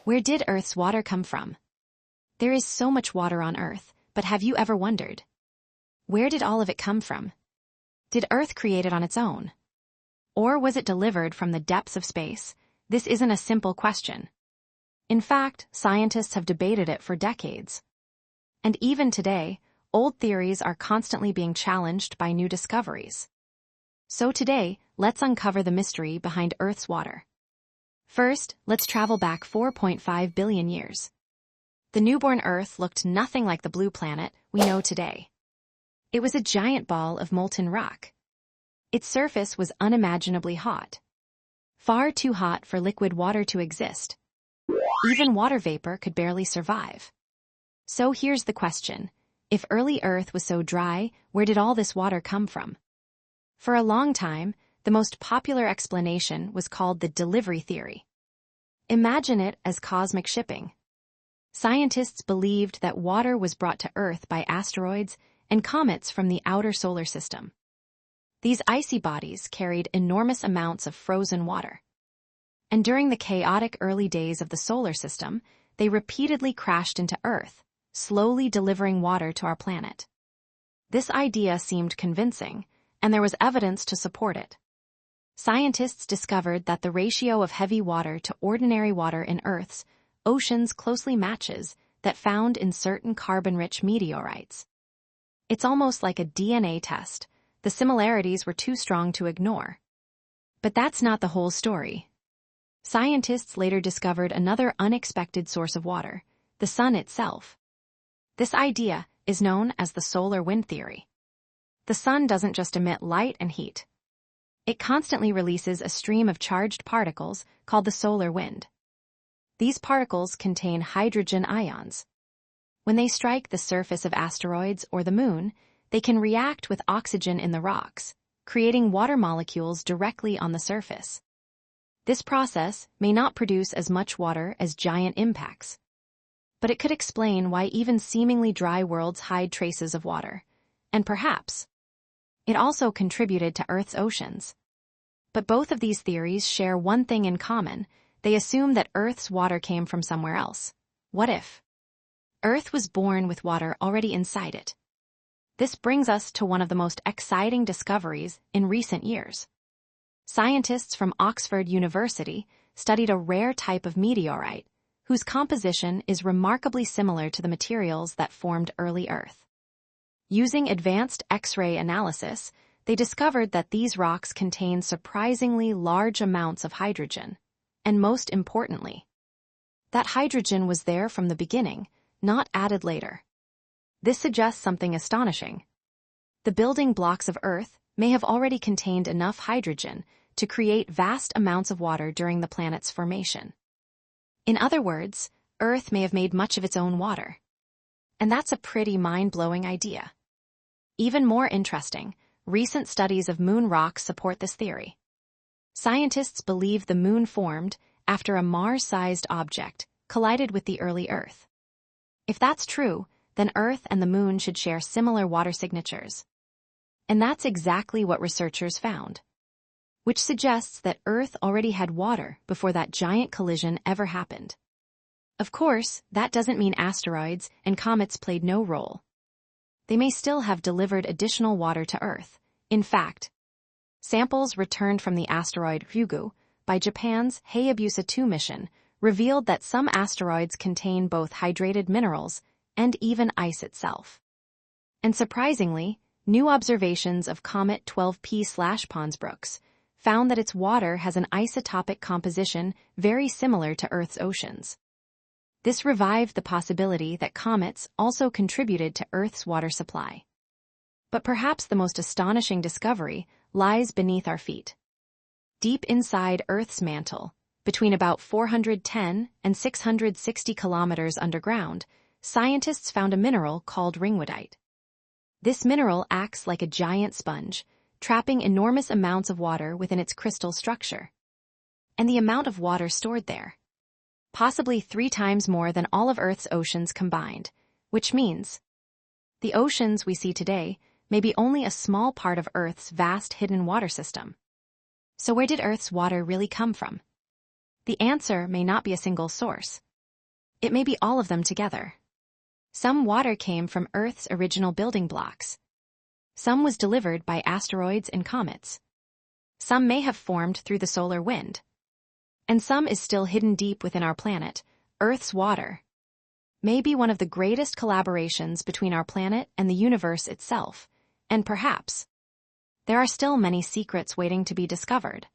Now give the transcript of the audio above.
Where did Earth's water come from? There is so much water on Earth, but have you ever wondered? Where did all of it come from? Did Earth create it on its own? Or was it delivered from the depths of space? This isn't a simple question. In fact, scientists have debated it for decades. And even today, old theories are constantly being challenged by new discoveries. So today, let's uncover the mystery behind Earth's water. First, let's travel back 4.5 billion years. The newborn Earth looked nothing like the blue planet we know today. It was a giant ball of molten rock. Its surface was unimaginably hot. Far too hot for liquid water to exist. Even water vapor could barely survive. So here's the question. If early Earth was so dry, where did all this water come from? For a long time, the most popular explanation was called the delivery theory. Imagine it as cosmic shipping. Scientists believed that water was brought to Earth by asteroids and comets from the outer solar system. These icy bodies carried enormous amounts of frozen water. And during the chaotic early days of the solar system, they repeatedly crashed into Earth, slowly delivering water to our planet. This idea seemed convincing, and there was evidence to support it. Scientists discovered that the ratio of heavy water to ordinary water in Earth's oceans closely matches that found in certain carbon-rich meteorites. It's almost like a DNA test. The similarities were too strong to ignore. But that's not the whole story. Scientists later discovered another unexpected source of water, the sun itself. This idea is known as the solar wind theory. The sun doesn't just emit light and heat. It constantly releases a stream of charged particles called the solar wind. These particles contain hydrogen ions. When they strike the surface of asteroids or the moon, they can react with oxygen in the rocks, creating water molecules directly on the surface. This process may not produce as much water as giant impacts, but it could explain why even seemingly dry worlds hide traces of water, and perhaps it also contributed to Earth's oceans. But both of these theories share one thing in common. They assume that Earth's water came from somewhere else. What if Earth was born with water already inside it? This brings us to one of the most exciting discoveries in recent years. Scientists from Oxford University studied a rare type of meteorite whose composition is remarkably similar to the materials that formed early Earth. Using advanced X-ray analysis, they discovered that these rocks contain surprisingly large amounts of hydrogen, and most importantly, that hydrogen was there from the beginning, not added later. This suggests something astonishing. The building blocks of Earth may have already contained enough hydrogen to create vast amounts of water during the planet's formation. In other words, Earth may have made much of its own water. And that's a pretty mind-blowing idea. Even more interesting, recent studies of moon rocks support this theory. Scientists believe the moon formed after a Mars-sized object collided with the early Earth. If that's true, then Earth and the moon should share similar water signatures. And that's exactly what researchers found, which suggests that Earth already had water before that giant collision ever happened. Of course, that doesn't mean asteroids and comets played no role. They may still have delivered additional water to Earth. In fact, samples returned from the asteroid Ryugu by Japan's Hayabusa 2 mission revealed that some asteroids contain both hydrated minerals and even ice itself. And surprisingly, new observations of Comet 12P/Ponsbrooks found that its water has an isotopic composition very similar to Earth's oceans. This revived the possibility that comets also contributed to Earth's water supply. But perhaps the most astonishing discovery lies beneath our feet. Deep inside Earth's mantle, between about 410 and 660 kilometers underground, scientists found a mineral called ringwoodite. This mineral acts like a giant sponge, trapping enormous amounts of water within its crystal structure. And the amount of water stored there, possibly 3 times more than all of Earth's oceans combined, which means the oceans we see today may be only a small part of Earth's vast hidden water system. So where did Earth's water really come from? The answer may not be a single source, it may be all of them together. Some water came from Earth's original building blocks. Some was delivered by asteroids and comets. Some may have formed through the solar wind. And some is still hidden deep within our planet, Earth's water. May be one of the greatest collaborations between our planet and the universe itself, and perhaps there are still many secrets waiting to be discovered.